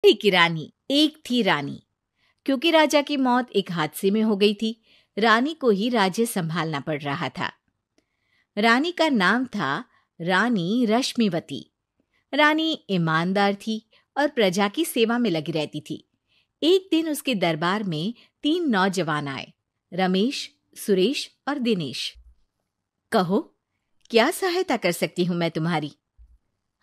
एक रानी, एक थी रानी। क्योंकि राजा की मौत एक हादसे में हो गई थी, रानी को ही राज्य संभालना पड़ रहा था। रानी का नाम था रानी रश्मिवती। रानी ईमानदार थी और प्रजा की सेवा में लगी रहती थी। एक दिन उसके दरबार में 3 नौजवान आए, रमेश, सुरेश और दिनेश। कहो, क्या सहायता कर सकती हूँ मैं तुम्हारी?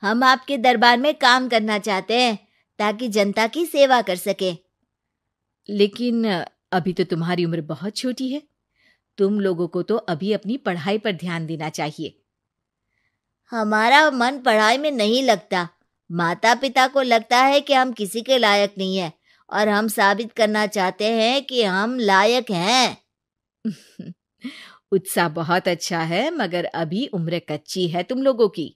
हम आपके दरबार में काम करना चाहते हैं ताकि जनता की सेवा कर सके। लेकिन अभी तो तुम्हारी उम्र बहुत छोटी है। तुम लोगों को तो अभी अपनी पढ़ाई पर ध्यान देना चाहिए। हमारा मन पढ़ाई में नहीं लगता। माता पिता को लगता है कि हम किसी के लायक नहीं है और हम साबित करना चाहते हैं कि हम लायक हैं। उत्साह बहुत अच्छा है, मगर अभी उम्र कच्ची है तुम लोगों की।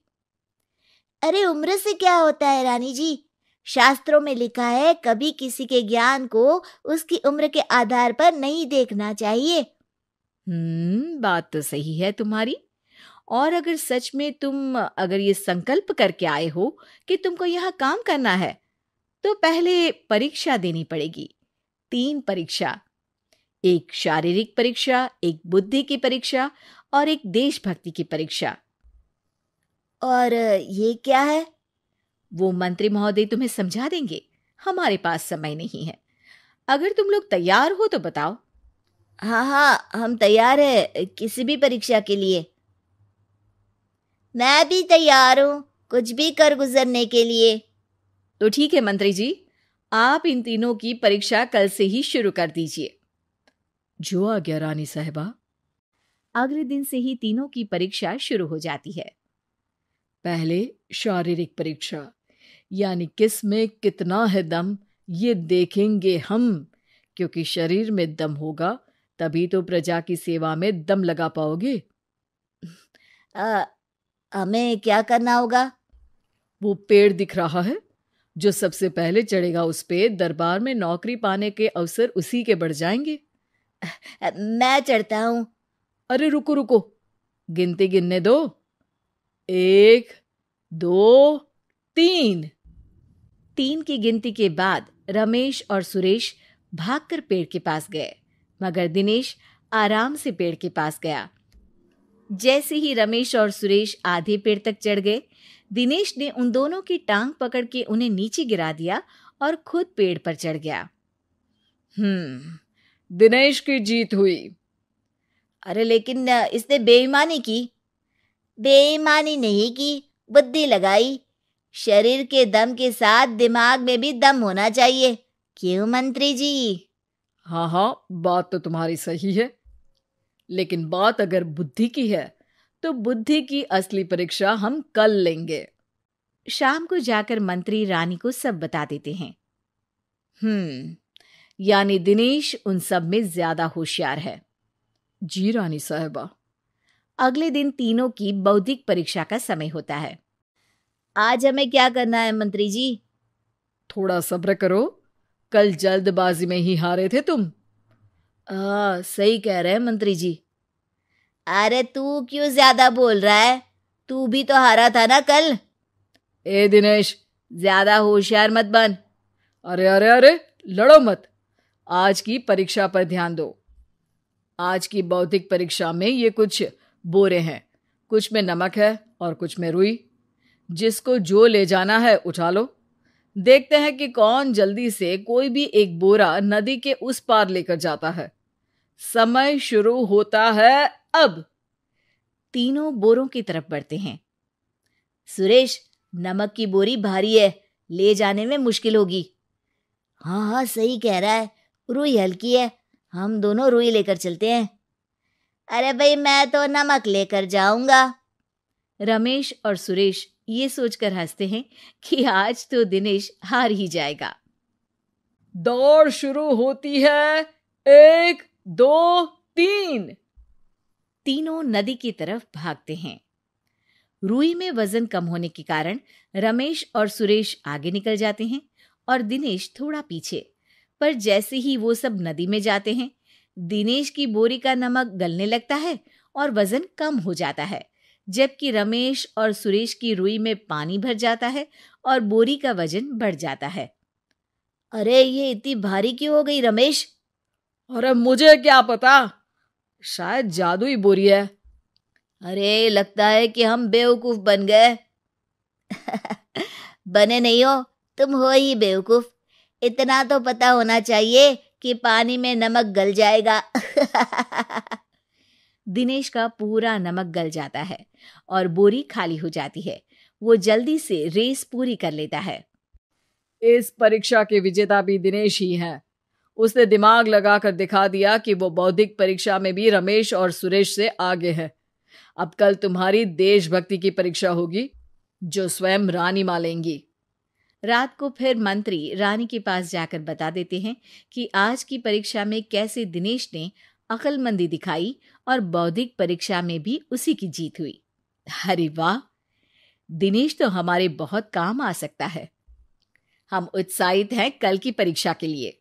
अरे उम्र से क्या होता है रानी जी? शास्त्रों में लिखा है कभी किसी के ज्ञान को उसकी उम्र के आधार पर नहीं देखना चाहिए। बात तो सही है तुम्हारी। और अगर सच में तुम ये संकल्प करके आए हो कि तुमको यहाँ काम करना है, तो पहले परीक्षा देनी पड़ेगी। 3 परीक्षा, एक शारीरिक परीक्षा, एक बुद्धि की परीक्षा और एक देशभक्ति की परीक्षा। और ये क्या है? वो मंत्री महोदय तुम्हें समझा देंगे। हमारे पास समय नहीं है। अगर तुम लोग तैयार हो तो बताओ। हाँ, हम तैयार है किसी भी परीक्षा के लिए। मैं भी तैयार हूँ कुछ भी कर गुजरने के लिए। तो ठीक है मंत्री जी, आप इन तीनों की परीक्षा कल से ही शुरू कर दीजिए। जो आ गया रानी साहिबा। अगले दिन से ही तीनों की परीक्षा शुरू हो जाती है। पहले शारीरिक परीक्षा, यानी किस में कितना है दम, ये देखेंगे हम। क्योंकि शरीर में दम होगा तभी तो प्रजा की सेवा में दम लगा पाओगे। हमें क्या करना होगा? वो पेड़ दिख रहा है, जो सबसे पहले चढ़ेगा उस पे दरबार में नौकरी पाने के अवसर उसी के बढ़ जाएंगे। मैं चढ़ता हूँ। अरे रुको रुको, गिनती गिनने दो। 1, 2, 3। 3 की गिनती के बाद रमेश और सुरेश भागकर पेड़ के पास गए, मगर दिनेश आराम से पेड़ के पास गया। जैसे ही रमेश और सुरेश आधे पेड़ तक चढ़ गए, दिनेश ने उन दोनों की टांग पकड़ के उन्हें नीचे गिरा दिया और खुद पेड़ पर चढ़ गया। दिनेश की जीत हुई। अरे लेकिन इसने बेईमानी की। बेईमानी नहीं की, बुद्धि लगाई। शरीर के दम के साथ दिमाग में भी दम होना चाहिए। क्यों मंत्री जी? हाँ, बात तो तुम्हारी सही है। लेकिन बात अगर बुद्धि की है तो बुद्धि की असली परीक्षा हम कल लेंगे। शाम को जाकर मंत्री रानी को सब बता देते हैं। यानी दिनेश उन सब में ज्यादा होशियार है। जी रानी साहिबा। अगले दिन तीनों की बौद्धिक परीक्षा का समय होता है। आज हमें क्या करना है मंत्री जी? थोड़ा सब्र करो, कल जल्दबाजी में ही हारे थे तुम। सही कह रहे हैं मंत्री जी। अरे तू क्यों ज्यादा बोल रहा है? तू भी तो हारा था ना कल। ए दिनेश, ज्यादा होशियार मत बन। अरे लड़ो मत। आज की परीक्षा पर ध्यान दो। आज की बौद्धिक परीक्षा में ये कुछ बोरे हैं, कुछ में नमक है और कुछ में रुई। जिसको जो ले जाना है उठा लो। देखते हैं कि कौन जल्दी से कोई भी एक बोरा नदी के उस पार लेकर जाता है। समय शुरू होता है अब। तीनों बोरों की तरफ बढ़ते हैं। सुरेश, नमक की बोरी भारी है, ले जाने में मुश्किल होगी। हाँ, सही कह रहा है, रुई हल्की है, हम दोनों रुई लेकर चलते हैं। अरे भाई, मैं तो नमक लेकर जाऊंगा। रमेश और सुरेश ये सोचकर हंसते हैं कि आज तो दिनेश हार ही जाएगा। दौड़ शुरू होती है। 1, 2, 3। तीनों नदी की तरफ भागते हैं। रुई में वजन कम होने के कारण रमेश और सुरेश आगे निकल जाते हैं और दिनेश थोड़ा पीछे। पर जैसे ही वो सब नदी में जाते हैं, दिनेश की बोरी का नमक गलने लगता है और वजन कम हो जाता है, जबकि रमेश और सुरेश की रुई में पानी भर जाता है और बोरी का वजन बढ़ जाता है। अरे ये इतनी भारी क्यों हो गई रमेश? अरे मुझे क्या पता, शायद जादुई बोरी है। अरे लगता है कि हम बेवकूफ बन गए। बने नहीं हो, तुम हो ही बेवकूफ। इतना तो पता होना चाहिए कि पानी में नमक गल जाएगा। दिनेश का पूरा नमक गल जाता है और बोरी खाली हो जाती है। वो जल्दी से रेस पूरी कर लेता है। इस परीक्षा के विजेता भी दिनेश ही हैं। उसने दिमाग लगाकर दिखा दिया कि वो बौद्धिक परीक्षा में भी रमेश और सुरेश से आगे है। अब कल तुम्हारी देशभक्ति की परीक्षा होगी, जो स्वयं रानी मां लेंगी। रात को फिर मंत्री रानी के पास जाकर बता देते हैं कि आज की परीक्षा में कैसे दिनेश ने अक्लमंदी दिखाई और बौद्धिक परीक्षा में भी उसी की जीत हुई। अरे वाह, दिनेश तो हमारे बहुत काम आ सकता है। हम उत्साहित हैं कल की परीक्षा के लिए।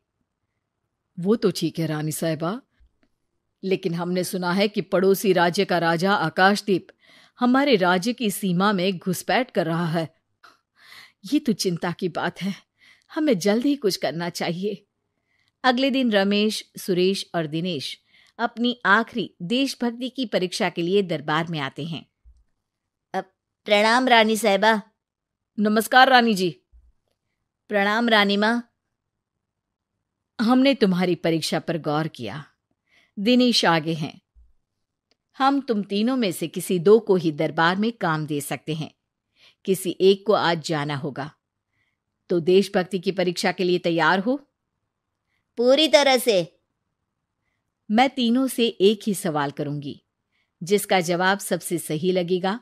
वो तो ठीक है रानी साहिबा, लेकिन हमने सुना है कि पड़ोसी राज्य का राजा आकाशदीप हमारे राज्य की सीमा में घुसपैठ कर रहा है। ये तो चिंता की बात है। हमें जल्द ही कुछ करना चाहिए। अगले दिन रमेश, सुरेश और दिनेश अपनी आखिरी देशभक्ति की परीक्षा के लिए दरबार में आते हैं। प्रणाम रानी साहिबा। नमस्कार रानी जी। प्रणाम रानी माँ। हमने तुम्हारी परीक्षा पर गौर किया। दिनेश आगे हैं। हम तुम तीनों में से किसी दो को ही दरबार में काम दे सकते हैं। किसी एक को आज जाना होगा। तो देशभक्ति की परीक्षा के लिए तैयार हो? पूरी तरह से। मैं तीनों से एक ही सवाल करूंगी। जिसका जवाब सबसे सही लगेगा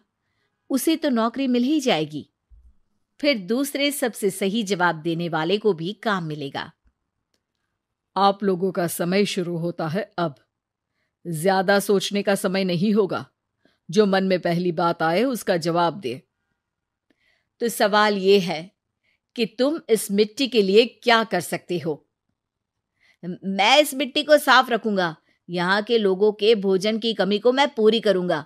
उसे तो नौकरी मिल ही जाएगी। फिर दूसरे सबसे सही जवाब देने वाले को भी काम मिलेगा। आप लोगों का समय शुरू होता है अब। ज्यादा सोचने का समय नहीं होगा। जो मन में पहली बात आए उसका जवाब दे। तो सवाल यह है कि तुम इस मिट्टी के लिए क्या कर सकते हो? मैं इस मिट्टी को साफ रखूंगा। यहाँ के लोगों के भोजन की कमी को मैं पूरी करूंगा।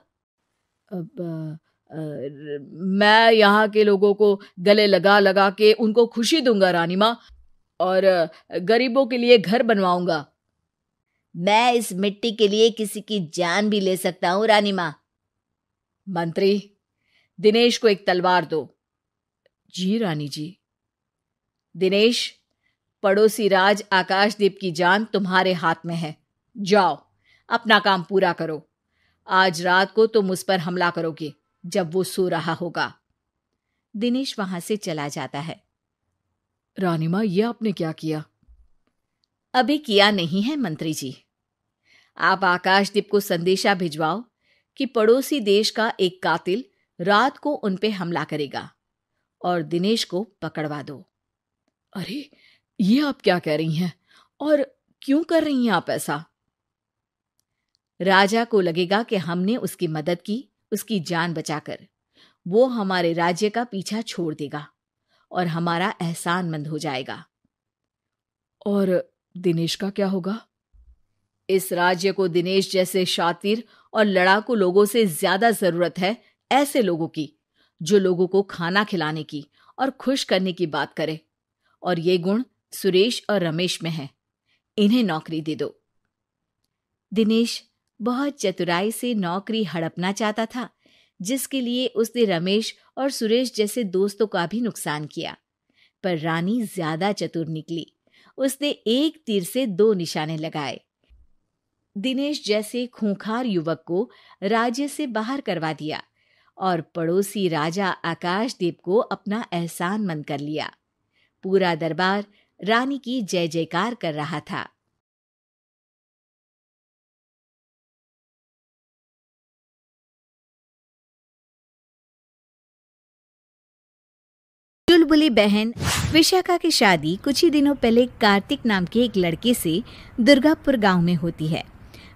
मैं यहाँ के लोगों को गले लगा लगा के उनको खुशी दूंगा रानी माँ, और गरीबों के लिए घर बनवाऊंगा। मैं इस मिट्टी के लिए किसी की जान भी ले सकता हूँ रानी माँ। मंत्री, दिनेश को एक तलवार दो। जी रानी जी। दिनेश, पड़ोसी राज आकाशदीप की जान तुम्हारे हाथ में है। जाओ, अपना काम पूरा करो। आज रात को तुम उस पर हमला करोगे जब वो सो रहा होगा। दिनेश वहां से चला जाता है। रानी मां, ये आपने क्या किया? अभी किया नहीं है मंत्री जी। आप आकाशदीप को संदेशा भिजवाओ कि पड़ोसी देश का एक कातिल रात को उन पे हमला करेगा और दिनेश को पकड़वा दो। अरे, ये आप क्या कह रही हैं? और क्यों कर रही हैं आप ऐसा? राजा को लगेगा कि हमने उसकी मदद की, उसकी जान बचाकर। वो हमारे राज्य का पीछा छोड़ देगा और हमारा एहसानमंद हो जाएगा। और दिनेश का क्या होगा? इस राज्य को दिनेश जैसे शातिर और लड़ाकू लोगों से ज्यादा जरूरत है, ऐसे लोगों की जो लोगों को खाना खिलाने की और खुश करने की बात करे। और ये गुण सुरेश और रमेश में है। इन्हें नौकरी दे दो। दिनेश बहुत चतुराई से नौकरी हड़पना चाहता था, जिसके लिए उसने रमेश और सुरेश जैसे दोस्तों का भी नुकसान किया। पर रानी ज्यादा चतुर निकली। उसने एक तीर से दो निशाने लगाए। दिनेश जैसे खूंखार युवक को राज्य से बाहर करवा दिया और पड़ोसी राजा आकाशदीप को अपना एहसानमंद कर लिया। पूरा दरबार रानी की जय जयकार कर रहा था। चुलबुली बहन विशाखा की शादी कुछ ही दिनों पहले कार्तिक नाम के एक लड़के से दुर्गापुर गांव में होती है।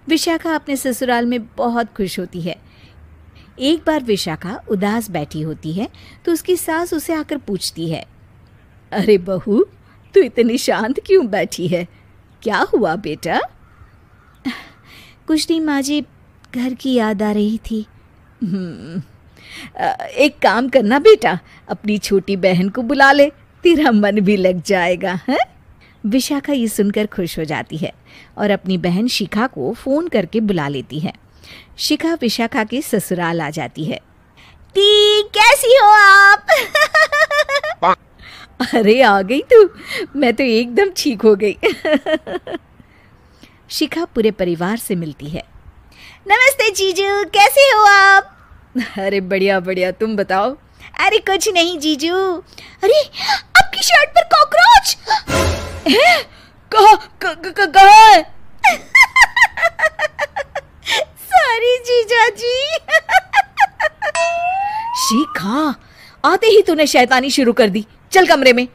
विशाखा अपने ससुराल में बहुत खुश होती है। एक बार विशाखा उदास बैठी होती है तो उसकी सास उसे आकर पूछती है, अरे बहू, तू इतनी शांत क्यों बैठी है? क्या हुआ बेटा? कुछ नहीं माँ जी, घर की याद आ रही थी। एक काम करना बेटा, अपनी छोटी बहन को बुला ले, तेरा मन भी लग जाएगा है? विशाखा ये सुनकर खुश हो जाती है और अपनी बहन शिखा को फोन करके बुला लेती है। शिखा विशाखा के ससुराल आ जाती है। दी, कैसी हो आप? अरे आ गई तू, मैं तो एकदम ठीक हो गई। शिखा पूरे परिवार से मिलती है। नमस्ते जीजू, कैसे हो आप? अरे बढ़िया बढ़िया, तुम बताओ। अरे कुछ नहीं जीजू। अरे आपकी शर्ट पर कॉकरोच है? कहाँ है? सॉरी जीजा जी। शिखा, आते ही तूने शैतानी शुरू कर दी, चल कमरे में।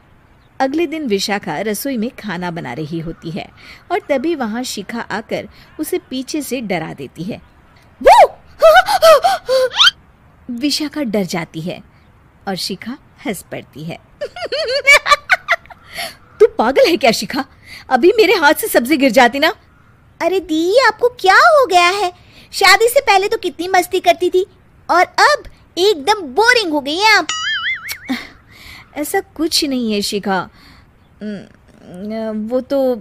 अगले दिन विशाखा रसोई में खाना बना रही होती है और तभी वहां शिखा आकर उसे पीछे से डरा देती है। वो! विशाखा डर जाती है और शिखा हंस पड़ती है। तू पागल है क्या शिखा? अभी मेरे हाथ से सब्जी गिर जाती ना। अरे दी, आपको क्या हो गया है? शादी से पहले तो कितनी मस्ती करती थी और अब एकदम बोरिंग हो गई है आप। ऐसा कुछ नहीं है शिखा, वो तो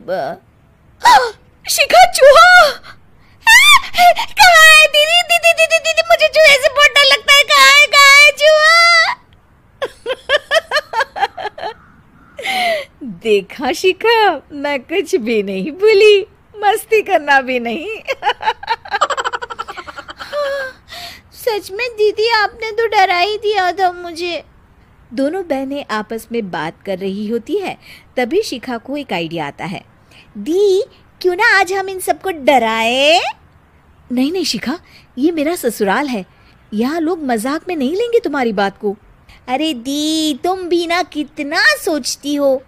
शिखा, चूहा कहाँ है? दीदी दीदी दीदी दीदी, मुझे चूहे से बहुत डर लगता है। कहाँ है चूहा? देखा शिखा, मैं कुछ भी नहीं भूली, मस्ती करना भी नहीं। सच में दीदी, आपने तो डरा ही दिया था मुझे। दोनों बहनें आपस में बात कर रही होती है, तभी शिखा को एक आइडिया आता है। दी, क्यों ना आज हम इन सबको डराए? नहीं नहीं शिखा, ये मेरा ससुराल है, यहाँ लोग मजाक में नहीं लेंगे तुम्हारी बात को। अरे दी, तुम भी ना कितना सोचती हो।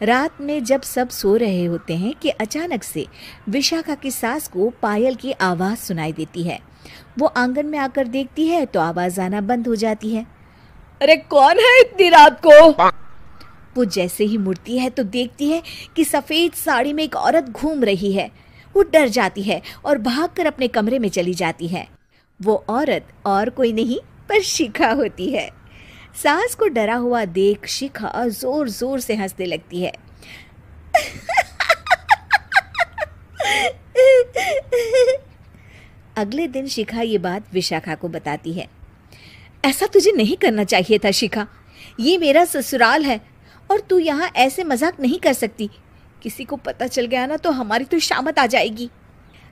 रात में जब सब सो रहे होते हैं कि अचानक से विशाखा की सास को पायल की आवाज सुनाई देती है। वो आंगन में आकर देखती है तो आवाज आना बंद हो जाती है। अरे कौन है इतनी रात को? वो जैसे ही मुड़ती है तो देखती है कि सफेद साड़ी में एक औरत घूम रही है। वो डर जाती है और भागकर अपने कमरे में चली जाती है। वो औरत और कोई नहीं पर शिखा होती है। सास को डरा हुआ देख शिखा जोर जोर से हंसने लगती है। अगले दिन शिखा ये बात विशाखा को बताती है। ऐसा तुझे नहीं करना चाहिए था शिखा, ये मेरा ससुराल है और तू यहाँ ऐसे मजाक नहीं कर सकती। किसी को पता चल गया ना तो हमारी तो शामत आ जाएगी।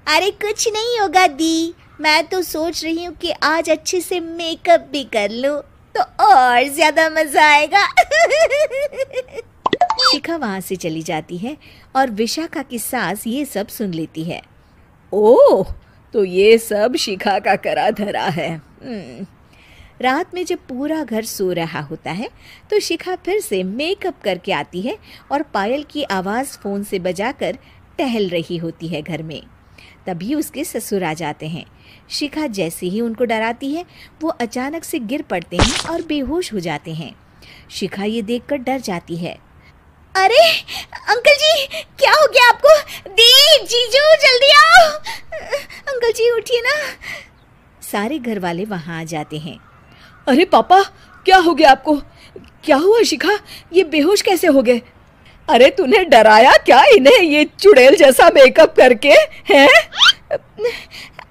अरे कुछ नहीं होगा दी, मैं तो सोच रही हूँ कि आज अच्छे से मेकअप भी कर लूं तो और ज्यादा मजा आएगा। शिखा वहां से चली जाती है और विशाखा की सास ये सब सुन लेती है। ओह, तो ये सब शिखा का करा धरा है। रात में जब पूरा घर सो रहा होता है तो शिखा फिर से मेकअप करके आती है और पायल की आवाज़ फ़ोन से बजाकर टहल रही होती है घर में। तभी उसके ससुर आ जाते हैं। शिखा जैसे ही उनको डराती है वो अचानक से गिर पड़ते हैं और बेहोश हो जाते हैं। शिखा ये देखकर डर जाती है। अरे अंकल जी, क्या हो गया आपको? दी, जीजू, जल्दी आओ। अंकल जी उठिए ना। सारे घर वाले वहाँ आ जाते हैं। अरे पापा, क्या हो गया आपको? क्या हुआ शिखा, ये बेहोश कैसे हो गए? अरे तूने डराया क्या इन्हें ये चुड़ैल जैसा मेकअप करके? हैं?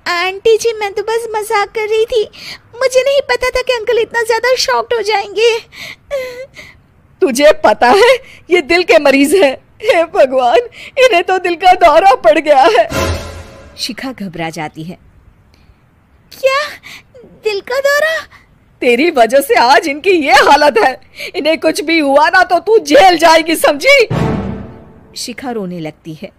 आंटी जी, मैं तो बस मजाक कर रही थी, मुझे नहीं पता था कि अंकल इतना ज्यादा शॉक्ड हो जाएंगे। तुझे पता है ये दिल के मरीज हैं। हे भगवान, इन्हें तो दिल का दौरा पड़ गया है। शिखा घबरा जाती है। क्या दिल का दौरा? तेरी वजह से आज इनकी ये हालत है। इन्हें कुछ भी हुआ ना तो तू जेल जाएगी, समझी? शिखा रोने लगती है।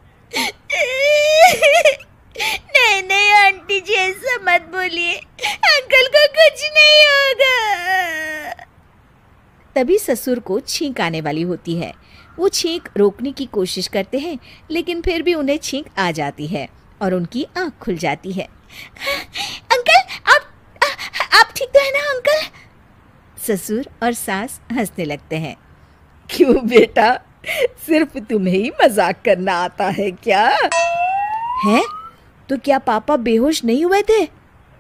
नहीं नहीं आंटी जी, ऐसा मत बोलिए, अंकल को कुछ नहीं होगा। तभी ससुर को छींक आने वाली होती है। वो छींक रोकने की कोशिश करते हैं लेकिन फिर भी उन्हें छींक आ जाती है और उनकी आंख खुल जाती है। अंकल, आप ठीक तो है ना अंकल? ससुर और सास हंसने लगते हैं। क्यों बेटा, सिर्फ तुम्हें ही मजाक करना आता है क्या? है? तो क्या पापा बेहोश नहीं हुए थे?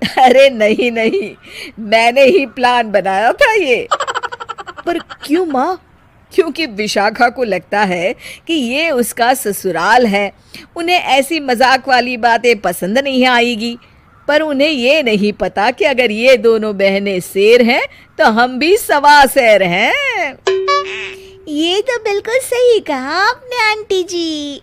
अरे नहीं नहीं, मैंने ही प्लान बनाया था ये। पर क्यों माँ, क्योंकि विशाखा को लगता है कि ये उसका ससुराल है। उन्हें ऐसी मजाक वाली बातें पसंद नहीं आएगी। पर उन्हें ये नहीं पता कि अगर ये दोनों बहनें शेर हैं तो हम भी सवा शेर हैं। ये तो बिल्कुल सही कहा आपने आंटी जी।